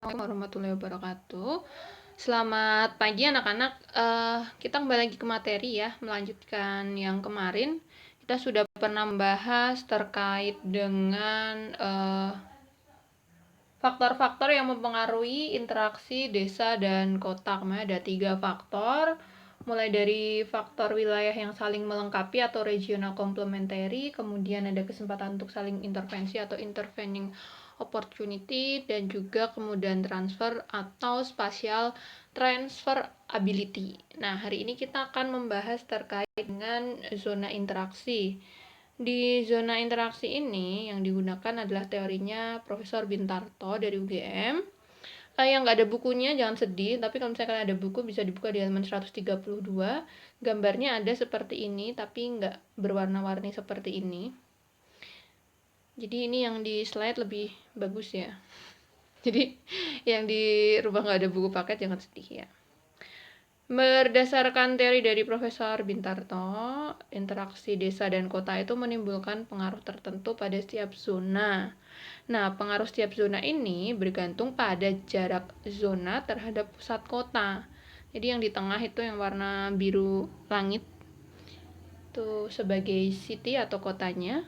Warahmatullahi wabarakatuh. Selamat pagi anak-anak. Kita kembali lagi ke materi ya, melanjutkan yang kemarin. Kita sudah pernah membahas terkait dengan faktor-faktor yang mempengaruhi interaksi desa dan kota. Kemarin ada 3 faktor, mulai dari faktor wilayah yang saling melengkapi atau regional complementary, kemudian ada kesempatan untuk saling intervensi atau intervening opportunity, dan juga kemudian transfer atau spatial transfer ability. Nah, hari ini kita akan membahas terkait dengan zona interaksi. Di zona interaksi ini yang digunakan adalah teorinya Profesor Bintarto dari UGM. Yang nggak ada bukunya jangan sedih, tapi kalau misalkan ada buku bisa dibuka di halaman 132. Gambarnya ada seperti ini, tapi nggak berwarna-warni seperti ini. Jadi ini yang di slide lebih bagus ya. Jadi yang dirubah nggak ada buku paket, jangan sedih ya. Berdasarkan teori dari Profesor Bintarto, interaksi desa dan kota itu menimbulkan pengaruh tertentu pada setiap zona. Nah, pengaruh setiap zona ini bergantung pada jarak zona terhadap pusat kota. Jadi yang di tengah itu yang warna biru langit itu sebagai city atau kotanya.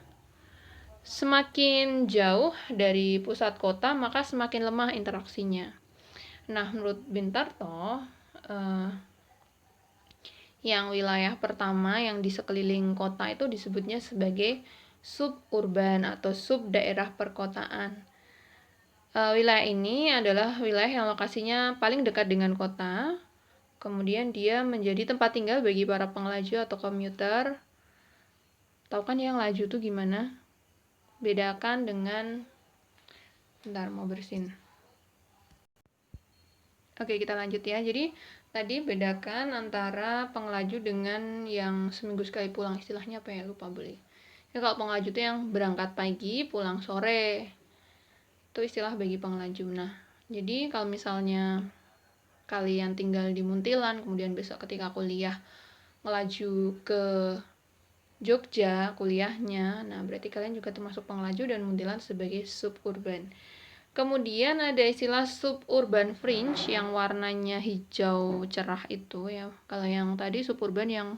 Semakin jauh dari pusat kota, maka semakin lemah interaksinya. Nah, menurut Bintarto, yang wilayah pertama yang di sekeliling kota itu disebutnya sebagai suburban atau sub daerah perkotaan. Wilayah ini adalah wilayah yang lokasinya paling dekat dengan kota. Kemudian dia menjadi tempat tinggal bagi para pengelaju atau komuter. Tahu kan yang laju tuh gimana? Bedakan dengan, bentar mau bersin. Oke, kita lanjut ya. Jadi tadi bedakan antara pengelaju dengan yang seminggu sekali pulang. Istilahnya apa ya? Lupa beli. Ya, kalau pengelaju itu yang berangkat pagi, pulang sore. Itu istilah bagi pengelaju. Nah, jadi kalau misalnya kalian tinggal di Muntilan, kemudian besok ketika kuliah ngelaju ke Jogja kuliahnya, nah berarti kalian juga termasuk pengelaju dan Muntilan sebagai suburban. Kemudian ada istilah suburban fringe yang warnanya hijau cerah itu ya. Kalau yang tadi suburban yang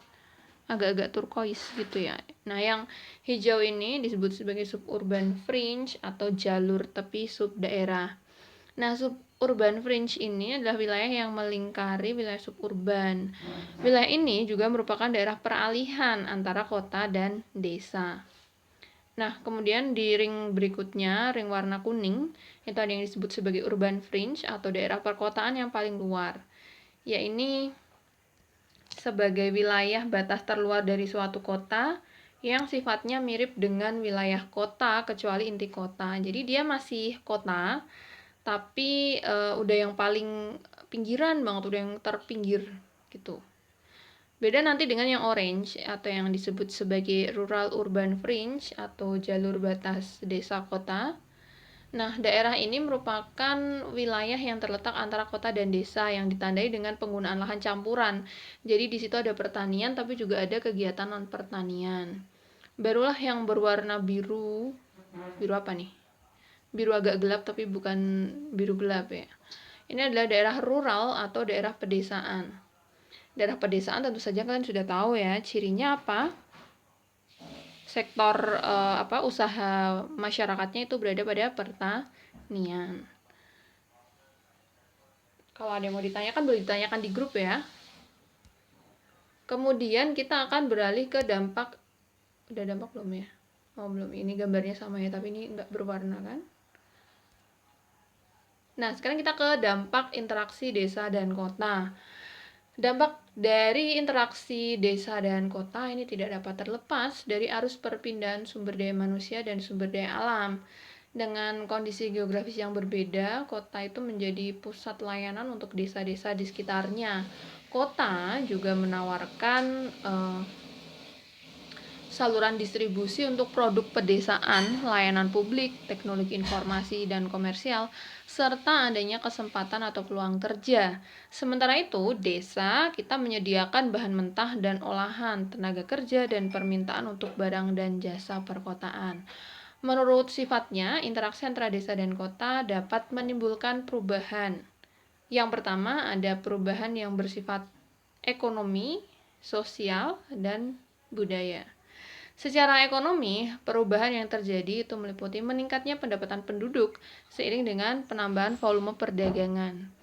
agak-agak turquoise gitu ya. Nah, yang hijau ini disebut sebagai suburban fringe atau jalur tepi sub daerah. Nah, suburban fringe ini adalah wilayah yang melingkari wilayah suburban. Wilayah ini juga merupakan daerah peralihan antara kota dan desa. Nah, kemudian di ring berikutnya, ring warna kuning, itu ada yang disebut sebagai urban fringe atau daerah perkotaan yang paling luar. Ya, ini sebagai wilayah batas terluar dari suatu kota yang sifatnya mirip dengan wilayah kota kecuali inti kota. Jadi dia masih kota, tapi udah yang paling pinggiran banget, udah yang terpinggir gitu. Beda nanti dengan yang orange atau yang disebut sebagai rural urban fringe atau jalur batas desa kota. Nah, daerah ini merupakan wilayah yang terletak antara kota dan desa yang ditandai dengan penggunaan lahan campuran. Jadi di situ ada pertanian tapi juga ada kegiatan non pertanian. Barulah yang berwarna biru. Biru apa nih? Biru agak gelap tapi bukan biru gelap ya. Ini adalah daerah rural atau daerah pedesaan. Daerah pedesaan tentu saja kalian sudah tahu ya, cirinya apa? Sektor usaha masyarakatnya itu berada pada pertanian. Kalau ada yang mau ditanyakan boleh ditanyakan di grup ya. Kemudian kita akan beralih ke dampak. Udah dampak belum ya? Oh belum, ini gambarnya sama ya, tapi ini nggak berwarna kan? Nah, sekarang kita ke dampak interaksi desa dan kota. Dampak dari interaksi desa dan kota ini tidak dapat terlepas dari arus perpindahan sumber daya manusia dan sumber daya alam. Dengan kondisi geografis yang berbeda, kota itu menjadi pusat layanan untuk desa-desa di sekitarnya. Kota juga menawarkan saluran distribusi untuk produk pedesaan, layanan publik, teknologi informasi dan komersial, serta adanya kesempatan atau peluang kerja. Sementara itu, desa kita menyediakan bahan mentah dan olahan, tenaga kerja, dan permintaan untuk barang dan jasa perkotaan. Menurut sifatnya, interaksi antara desa dan kota dapat menimbulkan perubahan. Yang pertama, ada perubahan yang bersifat ekonomi, sosial, dan budaya. Secara ekonomi, perubahan yang terjadi itu meliputi meningkatnya pendapatan penduduk seiring dengan penambahan volume perdagangan.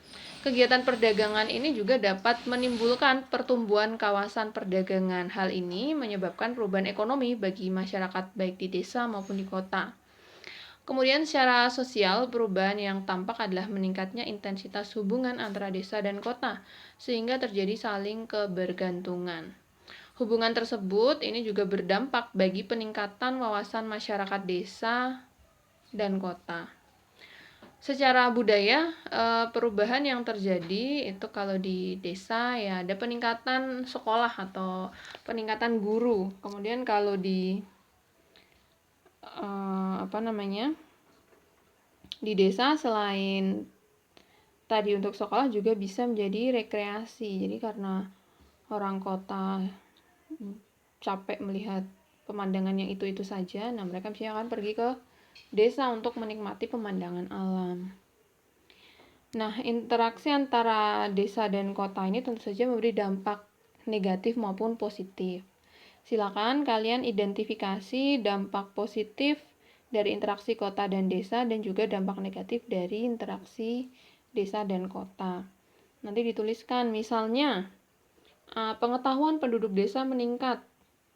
Kegiatan perdagangan ini juga dapat menimbulkan pertumbuhan kawasan perdagangan. Hal ini menyebabkan perubahan ekonomi bagi masyarakat baik di desa maupun di kota. Kemudian secara sosial, perubahan yang tampak adalah meningkatnya intensitas hubungan antara desa dan kota, sehingga terjadi saling kebergantungan. Hubungan tersebut ini juga berdampak bagi peningkatan wawasan masyarakat desa dan kota. Secara budaya, perubahan yang terjadi itu kalau di desa ya ada peningkatan sekolah atau peningkatan guru. Kemudian kalau di di desa selain tadi untuk sekolah juga bisa menjadi rekreasi. Jadi karena orang kota capek melihat pemandangan yang itu saja, nah mereka misalnya akan pergi ke desa untuk menikmati pemandangan alam. Nah, interaksi antara desa dan kota ini tentu saja memberi dampak negatif maupun positif. Silakan kalian identifikasi dampak positif dari interaksi kota dan desa dan juga dampak negatif dari interaksi desa dan kota. Nanti dituliskan misalnya pengetahuan penduduk desa meningkat.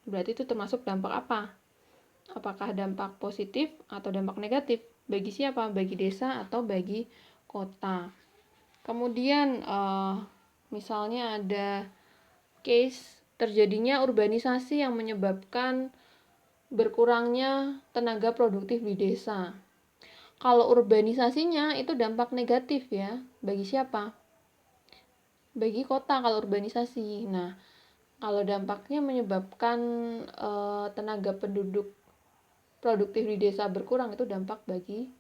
Berarti itu termasuk dampak apa? Apakah dampak positif atau dampak negatif? Bagi siapa? Bagi desa atau bagi kota. Kemudian misalnya ada case terjadinya urbanisasi yang menyebabkan berkurangnya tenaga produktif di desa. Kalau urbanisasinya itu dampak negatif ya. Bagi siapa? Bagi kota kalau urbanisasi. Nah, kalau dampaknya menyebabkan tenaga penduduk produktif di desa berkurang, itu dampak bagi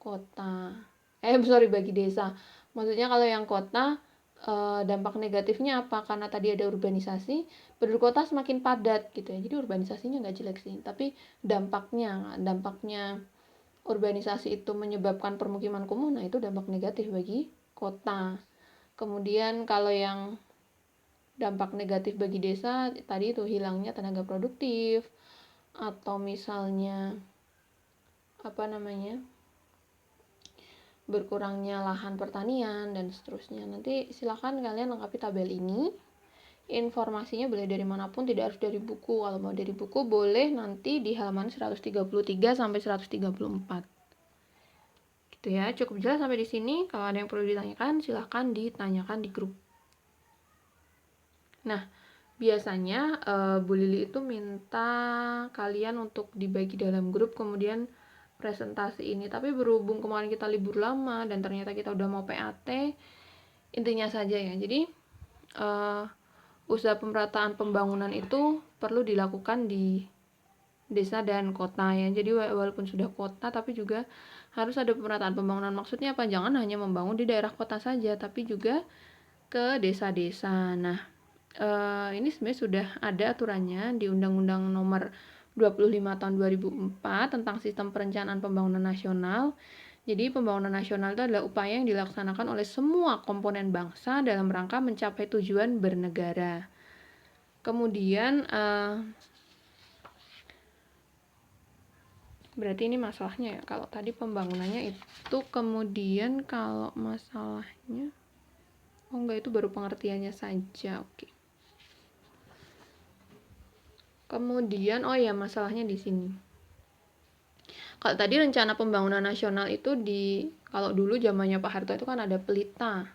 kota. Bagi desa. Maksudnya kalau yang kota dampak negatifnya apa? Karena tadi ada urbanisasi, penduduk kota semakin padat gitu ya. Jadi urbanisasinya nggak jelek sih, tapi dampaknya urbanisasi itu menyebabkan permukiman kumuh, nah itu dampak negatif bagi kota. Kemudian kalau yang dampak negatif bagi desa tadi itu hilangnya tenaga produktif, atau misalnya berkurangnya lahan pertanian dan seterusnya. Nanti silakan kalian lengkapi tabel ini. Informasinya boleh dari manapun, tidak harus dari buku. Kalau mau dari buku boleh nanti di halaman 133 sampai 134. Gitu ya. Cukup jelas sampai di sini. Kalau ada yang perlu ditanyakan silahkan ditanyakan di grup. Nah, biasanya Bu Lili itu minta kalian untuk dibagi dalam grup kemudian presentasi ini, tapi berhubung kemarin kita libur lama dan ternyata kita udah mau PAT, intinya saja ya, jadi usaha pemerataan pembangunan itu perlu dilakukan di desa dan kota ya. Jadi walaupun sudah kota tapi juga harus ada pemerataan pembangunan. Maksudnya apa? Jangan hanya membangun di daerah kota saja, tapi juga ke desa-desa. Nah, ini sebenarnya sudah ada aturannya di Undang-Undang Nomor 25 tahun 2004 tentang Sistem Perencanaan Pembangunan Nasional. Jadi pembangunan nasional itu adalah upaya yang dilaksanakan oleh semua komponen bangsa dalam rangka mencapai tujuan bernegara. Kemudian berarti ini masalahnya ya. Kalau tadi pembangunannya itu, kemudian kalau masalahnya itu baru pengertiannya saja. Oke. Kemudian masalahnya di sini. Kalau tadi rencana pembangunan nasional itu kalau dulu zamannya Pak Harto itu kan ada pelita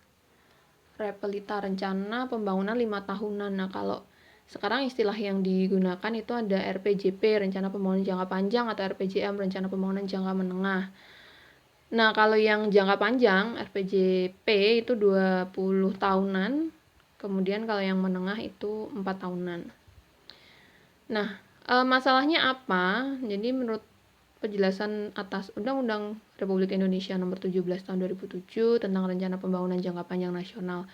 rencana pembangunan 5 tahunan. Nah, kalau sekarang istilah yang digunakan itu ada RPJP, rencana pembangunan jangka panjang, atau RPJM, rencana pembangunan jangka menengah. Nah, kalau yang jangka panjang RPJP itu 20 tahunan, kemudian kalau yang menengah itu 4 tahunan. Nah, masalahnya apa? Jadi menurut penjelasan atas Undang-Undang Republik Indonesia Nomor 17 Tahun 2007 tentang Rencana Pembangunan Jangka Panjang Nasional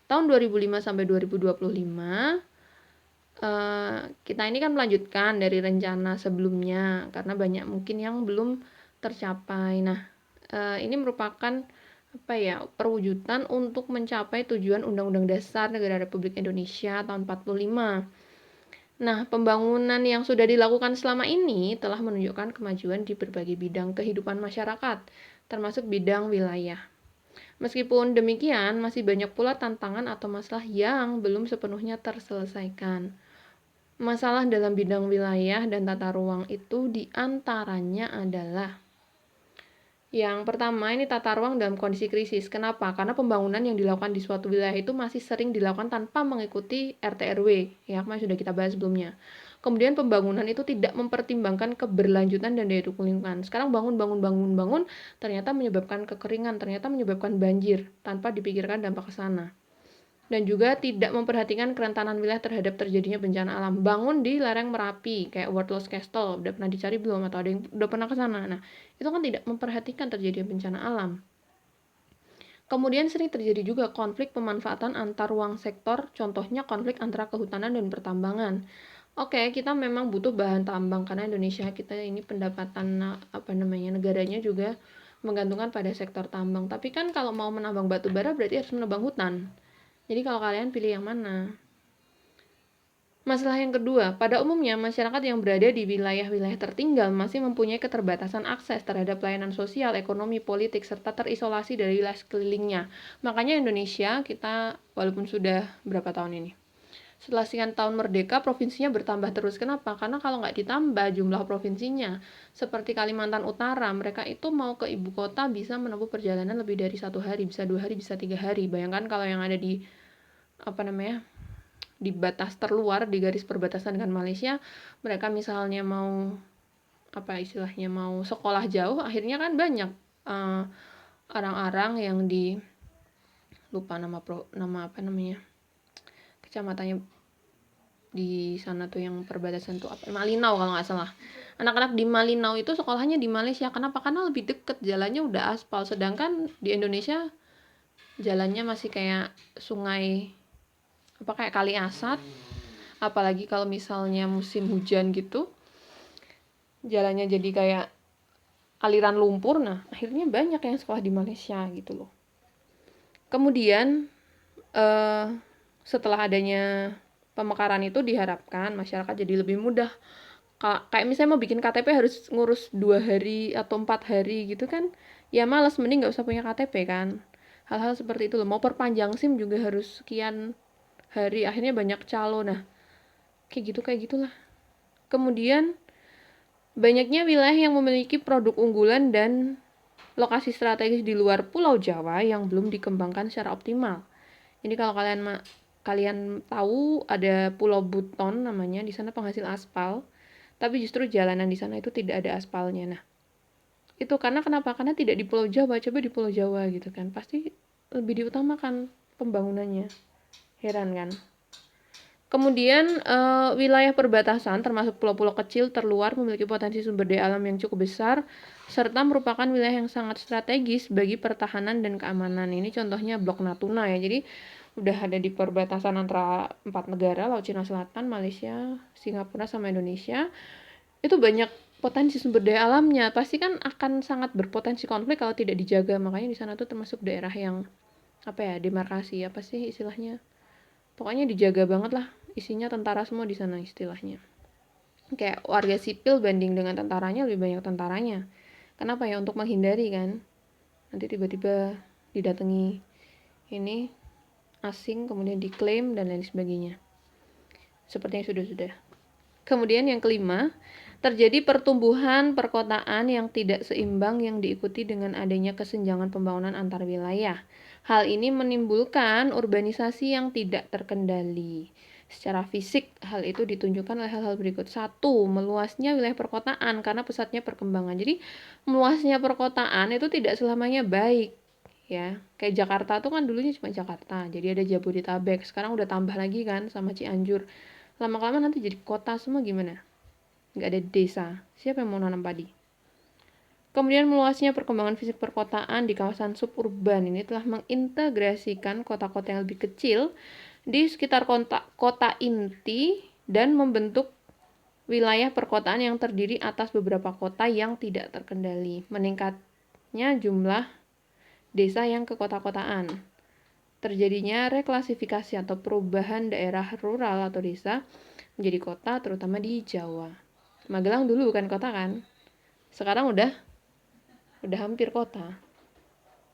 tahun 2005 sampai 2025, kita ini kan melanjutkan dari rencana sebelumnya karena banyak mungkin yang belum tercapai. Nah, ini merupakan perwujudan untuk mencapai tujuan Undang-Undang Dasar Negara Republik Indonesia tahun 45. Nah, pembangunan yang sudah dilakukan selama ini telah menunjukkan kemajuan di berbagai bidang kehidupan masyarakat, termasuk bidang wilayah. Meskipun demikian, masih banyak pula tantangan atau masalah yang belum sepenuhnya terselesaikan. Masalah dalam bidang wilayah dan tata ruang itu diantaranya adalah yang pertama ini tata ruang dalam kondisi krisis. Kenapa? Karena pembangunan yang dilakukan di suatu wilayah itu masih sering dilakukan tanpa mengikuti RT RW, ya kemarin sudah kita bahas sebelumnya. Kemudian pembangunan itu tidak mempertimbangkan keberlanjutan dan daya dukung lingkungan. Sekarang bangun, ternyata menyebabkan kekeringan, ternyata menyebabkan banjir tanpa dipikirkan dampak ke sana. Dan juga tidak memperhatikan kerentanan wilayah terhadap terjadinya bencana alam. Bangun di lereng Merapi kayak World Lost Castle, udah pernah dicari belum atau ada yang udah pernah ke sana? Nah, itu kan tidak memperhatikan terjadinya bencana alam. Kemudian sering terjadi juga konflik pemanfaatan antar ruang sektor, contohnya konflik antara kehutanan dan pertambangan. Oke, kita memang butuh bahan tambang karena Indonesia kita ini pendapatan negaranya juga menggantungkan pada sektor tambang. Tapi kan kalau mau menambang batu bara berarti harus menebang hutan. Jadi kalau kalian pilih yang mana? Masalah yang kedua, pada umumnya masyarakat yang berada di wilayah-wilayah tertinggal masih mempunyai keterbatasan akses terhadap pelayanan sosial, ekonomi, politik, serta terisolasi dari wilayah sekelilingnya. Makanya Indonesia kita walaupun sudah berapa tahun ini? Setelah sekian tahun merdeka, provinsinya bertambah terus. Kenapa? Karena kalau nggak ditambah jumlah provinsinya, seperti Kalimantan Utara, mereka itu mau ke ibu kota bisa menempuh perjalanan lebih dari 1 hari, bisa 2 hari, bisa 3 hari. Bayangkan kalau yang ada di di batas terluar, di garis perbatasan dengan Malaysia, mereka misalnya mau mau sekolah jauh, akhirnya kan banyak orang-orang yang di lupa nama kecamatannya di sana tuh yang perbatasan tuh Malinau kalau nggak salah. Anak-anak di Malinau itu sekolahnya di Malaysia. Kenapa? Karena lebih deket, jalannya udah aspal. Sedangkan di Indonesia jalannya masih kayak sungai kayak kali Asat, apalagi kalau misalnya musim hujan gitu jalannya jadi kayak aliran lumpur. Nah, akhirnya banyak yang sekolah di Malaysia gitu loh. Kemudian setelah adanya pemekaran itu diharapkan masyarakat jadi lebih mudah. Kayak misalnya mau bikin KTP harus ngurus 2 hari atau 4 hari gitu kan, ya malas, mending nggak usah punya KTP kan. Hal-hal seperti itu loh. Mau perpanjang SIM juga harus sekian hari, akhirnya banyak calo. Nah, kayak gitulah. Kemudian banyaknya wilayah yang memiliki produk unggulan dan lokasi strategis di luar Pulau Jawa yang belum dikembangkan secara optimal. Ini kalau kalian tahu ada Pulau Buton namanya, di sana penghasil aspal, tapi justru jalanan di sana itu tidak ada aspalnya. Nah, itu karena kenapa? Karena tidak di Pulau Jawa, coba di Pulau Jawa gitu kan, pasti lebih diutamakan pembangunannya. Heran kan? Kemudian wilayah perbatasan termasuk pulau-pulau kecil terluar memiliki potensi sumber daya alam yang cukup besar serta merupakan wilayah yang sangat strategis bagi pertahanan dan keamanan. Ini contohnya Blok Natuna ya. Jadi udah ada di perbatasan antara 4 negara, Laut Cina Selatan, Malaysia, Singapura sama Indonesia. Itu banyak potensi sumber daya alamnya. Pasti kan akan sangat berpotensi konflik kalau tidak dijaga. Makanya di sana tuh termasuk daerah yang demarkasi istilahnya. Pokoknya dijaga banget lah, isinya tentara semua di sana istilahnya. Kayak warga sipil banding dengan tentaranya lebih banyak tentaranya. Kenapa ya? Untuk menghindari kan, nanti tiba-tiba didatangi ini asing kemudian diklaim dan lain sebagainya. Seperti yang sudah-sudah. Kemudian yang kelima, terjadi pertumbuhan perkotaan yang tidak seimbang yang diikuti dengan adanya kesenjangan pembangunan antar wilayah. Hal ini menimbulkan urbanisasi yang tidak terkendali. Secara fisik, hal itu ditunjukkan oleh hal-hal berikut. 1. Meluasnya wilayah perkotaan karena pesatnya perkembangan. Jadi, meluasnya perkotaan itu tidak selamanya baik. Ya, kayak Jakarta tuh kan dulunya cuma Jakarta. Jadi ada Jabodetabek. Sekarang udah tambah lagi kan sama Cianjur. Lama-kelamaan nanti jadi kota semua gimana? Nggak ada desa. Siapa yang mau nanam padi? Kemudian meluasnya perkembangan fisik perkotaan di kawasan suburban ini telah mengintegrasikan kota-kota yang lebih kecil di sekitar kota inti dan membentuk wilayah perkotaan yang terdiri atas beberapa kota yang tidak terkendali. Meningkatnya jumlah desa yang ke kota-kotaan. Terjadinya reklasifikasi atau perubahan daerah rural atau desa menjadi kota, terutama di Jawa. Magelang dulu bukan kota kan? Sekarang udah hampir kota.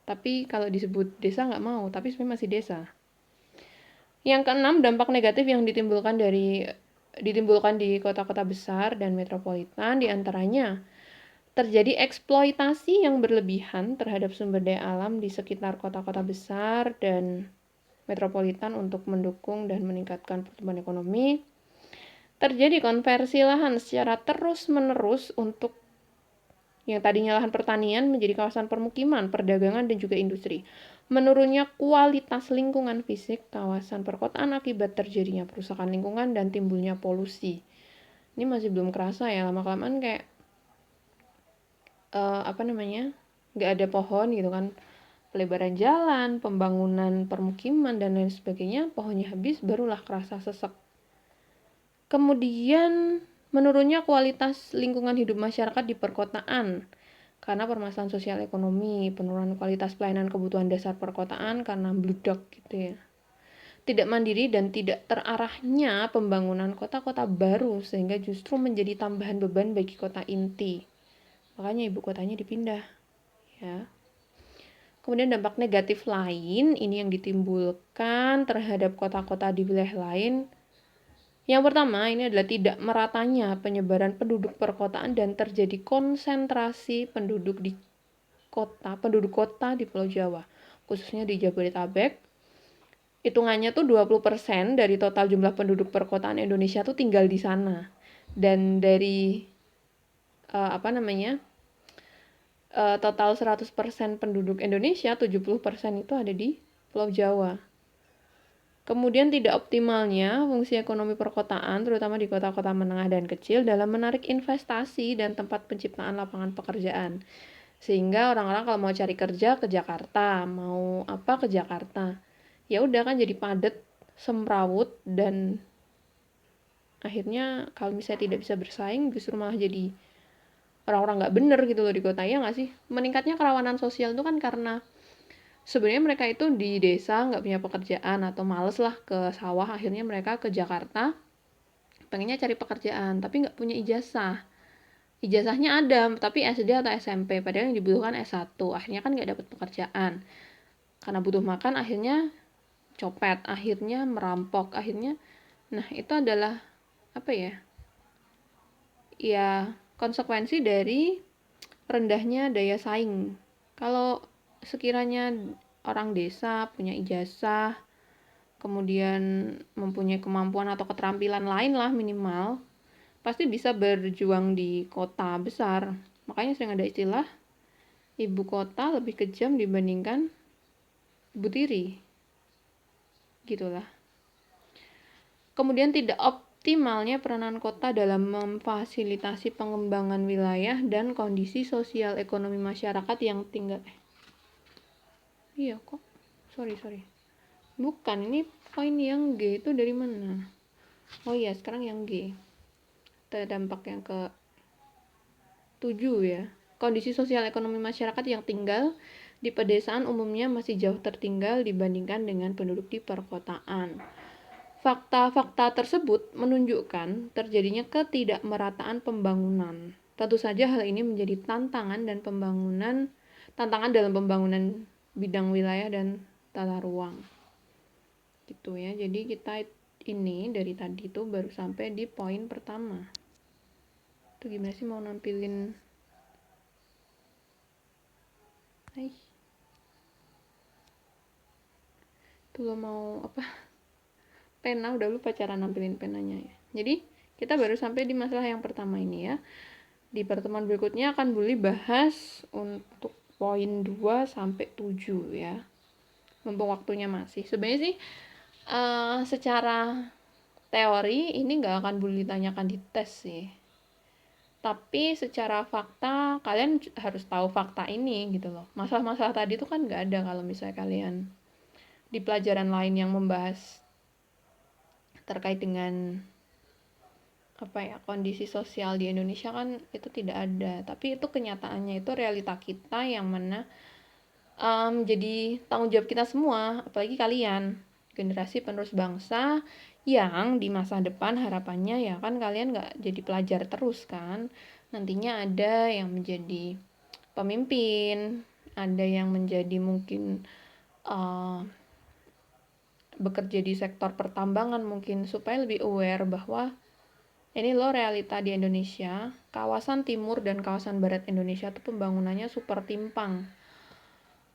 Tapi kalau disebut desa nggak mau, tapi sebenarnya masih desa. Yang keenam, dampak negatif yang ditimbulkan di kota-kota besar dan metropolitan, diantaranya terjadi eksploitasi yang berlebihan terhadap sumber daya alam di sekitar kota-kota besar dan metropolitan untuk mendukung dan meningkatkan pertumbuhan ekonomi. Terjadi konversi lahan secara terus-menerus untuk yang tadinya lahan pertanian menjadi kawasan permukiman, perdagangan, dan juga industri. Menurunnya kualitas lingkungan fisik kawasan perkotaan akibat terjadinya perusakan lingkungan dan timbulnya polusi. Ini masih belum kerasa ya, lama-kelamaan kayak nggak ada pohon gitu kan, pelebaran jalan, pembangunan permukiman, dan lain sebagainya, pohonnya habis, barulah kerasa sesek. Kemudian menurunnya kualitas lingkungan hidup masyarakat di perkotaan karena permasalahan sosial ekonomi, penurunan kualitas pelayanan kebutuhan dasar perkotaan karena bludak gitu ya. Tidak mandiri dan tidak terarahnya pembangunan kota-kota baru sehingga justru menjadi tambahan beban bagi kota inti. Makanya ibu kotanya dipindah ya. Kemudian dampak negatif lain ini yang ditimbulkan terhadap kota-kota di wilayah lain. Yang pertama ini adalah tidak meratanya penyebaran penduduk perkotaan dan terjadi konsentrasi penduduk kota di Pulau Jawa, khususnya di Jabodetabek. Hitungannya tuh 20% dari total jumlah penduduk perkotaan Indonesia tuh tinggal di sana. Dan dari total 100% penduduk Indonesia, 70% itu ada di Pulau Jawa. Kemudian tidak optimalnya fungsi ekonomi perkotaan, terutama di kota-kota menengah dan kecil, dalam menarik investasi dan tempat penciptaan lapangan pekerjaan. Sehingga orang-orang kalau mau cari kerja ke Jakarta, mau apa ke Jakarta, ya udah kan jadi padat, semrawut, dan akhirnya kalau misalnya tidak bisa bersaing, justru malah jadi orang-orang nggak bener gitu loh di kota, ya nggak sih? Meningkatnya kerawanan sosial itu kan karena sebenarnya mereka itu di desa nggak punya pekerjaan atau males lah ke sawah, akhirnya mereka ke Jakarta pengennya cari pekerjaan tapi nggak punya ijazahnya ada tapi SD atau SMP, padahal yang dibutuhkan S1, akhirnya kan nggak dapat pekerjaan karena butuh makan, akhirnya copet, akhirnya merampok, akhirnya nah itu adalah ya konsekuensi dari rendahnya daya saing. Kalau sekiranya orang desa punya ijazah, kemudian mempunyai kemampuan atau keterampilan lain lah minimal, pasti bisa berjuang di kota besar. Makanya sering ada istilah ibu kota lebih kejam dibandingkan ibu tiri. Gitulah. Kemudian tidak optimalnya peranan kota dalam memfasilitasi pengembangan wilayah dan kondisi sosial ekonomi masyarakat yang tinggal. Sorry. Bukan, ini poin yang G itu dari mana? Oh iya, sekarang yang G. Terdampak yang ke 7 ya. Kondisi sosial ekonomi masyarakat yang tinggal di pedesaan umumnya masih jauh tertinggal dibandingkan dengan penduduk di perkotaan. Fakta-fakta tersebut menunjukkan terjadinya ketidakmerataan pembangunan. Tentu saja hal ini menjadi tantangan dalam pembangunan bidang wilayah dan tata ruang. Gitu ya. Jadi kita ini dari tadi tuh baru sampai di poin pertama. Itu gimana sih mau nampilin? Tuh lo mau apa? Pena, udah lupa cara nampilin penanya ya. Jadi kita baru sampai di masalah yang pertama ini ya. Di pertemuan berikutnya akan Buli bahas untuk poin 2 sampai 7 ya. Mumpung waktunya masih. Sebenarnya sih secara teori ini nggak akan Buli tanyakan di tes sih. Tapi secara fakta kalian harus tahu fakta ini gitu loh. Masalah-masalah tadi tuh kan nggak ada kalau misalnya kalian di pelajaran lain yang membahas terkait dengan kondisi sosial di Indonesia kan itu tidak ada, tapi itu kenyataannya, itu realita kita yang mana jadi tanggung jawab kita semua, apalagi kalian generasi penerus bangsa yang di masa depan harapannya ya kan kalian nggak jadi pelajar terus kan, nantinya ada yang menjadi pemimpin, ada yang menjadi mungkin bekerja di sektor pertambangan mungkin, supaya lebih aware bahwa ini loh realita di Indonesia, kawasan timur dan kawasan barat Indonesia tuh pembangunannya super timpang.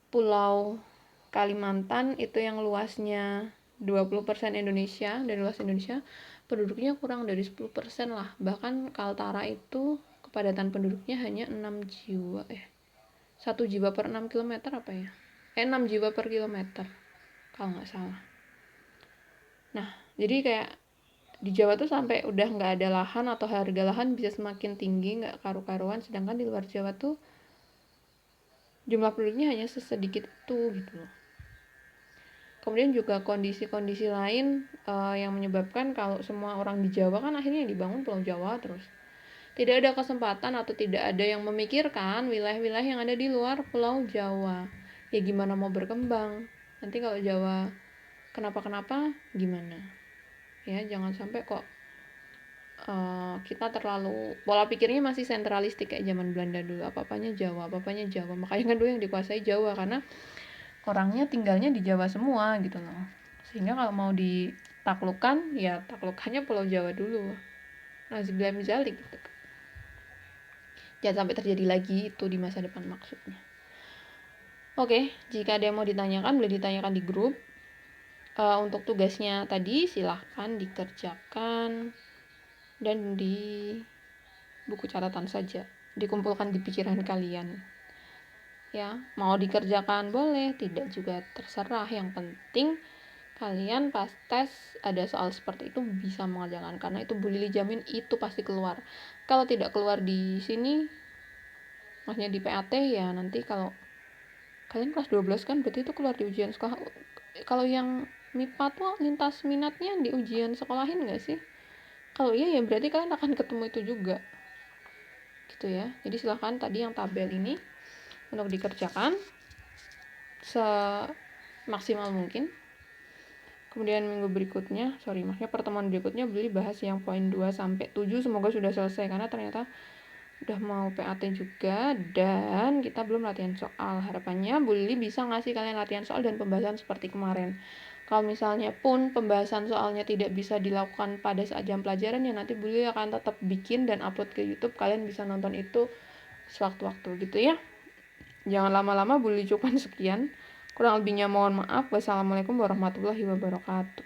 Pulau Kalimantan itu yang luasnya 20% Indonesia, dan luas Indonesia penduduknya kurang dari 10% lah. Bahkan Kaltara itu kepadatan penduduknya hanya 6 jiwa 1 jiwa per 6 km apa ya? 6 jiwa per kilometer kalau nggak salah. Nah, jadi kayak di Jawa tuh sampai udah nggak ada lahan atau harga lahan bisa semakin tinggi, nggak karu-karuan, sedangkan di luar Jawa tuh jumlah penduduknya hanya sesedikit itu gitu loh. Kemudian juga kondisi-kondisi lain yang menyebabkan kalau semua orang di Jawa kan akhirnya dibangun Pulau Jawa terus. Tidak ada kesempatan atau tidak ada yang memikirkan wilayah-wilayah yang ada di luar Pulau Jawa. Ya gimana mau berkembang? Nanti kalau Jawa kenapa-kenapa gimana? Ya jangan sampai kok kita terlalu pola pikirnya masih sentralistik kayak zaman Belanda dulu, apa-apanya Jawa, makanya kan dulu yang dikuasai Jawa karena orangnya tinggalnya di Jawa semua gitu loh, sehingga kalau mau ditaklukkan ya taklukannya Pulau Jawa dulu. Nazibillah mizalik gitu. Jangan sampai terjadi lagi itu di masa depan maksudnya. Oke, jika ada yang mau ditanyakan boleh ditanyakan di grup. Untuk tugasnya tadi silahkan dikerjakan dan di buku catatan saja, dikumpulkan di pikiran kalian. Ya, mau dikerjakan boleh, tidak juga terserah. Yang penting kalian pas tes ada soal seperti itu bisa mengerjakan, karena itu Bu Lili jamin itu pasti keluar. Kalau tidak keluar di sini, maksudnya di PAT ya nanti kalau kalian kelas 12 kan berarti itu keluar di ujian sekolah. Kalau yang MIPA tuh lintas minatnya di ujian sekolahin nggak sih? Kalau iya ya berarti kalian akan ketemu itu juga gitu ya. Jadi silahkan tadi yang tabel ini untuk dikerjakan semaksimal mungkin. Kemudian minggu berikutnya, maksudnya pertemuan berikutnya Beli bahas yang poin 2 sampai 7, semoga sudah selesai karena ternyata udah mau PAT juga dan kita belum latihan soal. Harapannya Bu Lili bisa ngasih kalian latihan soal dan pembahasan seperti kemarin. Kalau misalnya pun pembahasan soalnya tidak bisa dilakukan pada saat jam pelajaran, ya nanti Bu Lili akan tetap bikin dan upload ke YouTube. Kalian bisa nonton itu sewaktu-waktu gitu ya. Jangan lama-lama, Bu Lili cukup sekian. Kurang lebihnya mohon maaf. Wassalamualaikum warahmatullahi wabarakatuh.